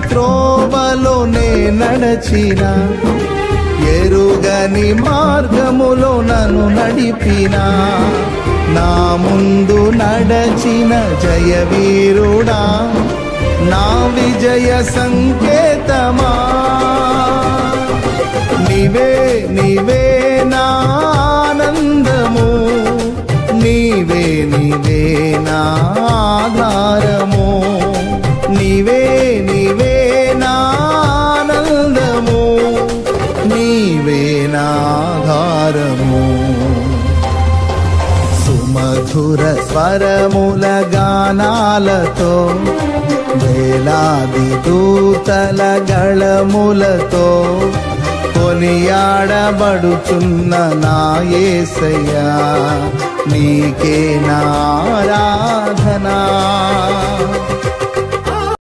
త్రోవలో నే నడచిన, ఎరుగని మార్గములో నన్ను నడిపిన, నా ముందు నడచిన జయవీరుడా, నా విజయ సంకేతమా. నీవే నీవే నా ఆనందము, నీవే నీవే నా ఆధారము, నీవే నీవే నా ఆనందము, నీవే నా ఆధారము. సుమధుర స్వరముల గానాలతో, వేలాది దూతల గళములతో కొనియాడబడుచున్న నా యేసయ్యా, నీకే నా ఆరాధన.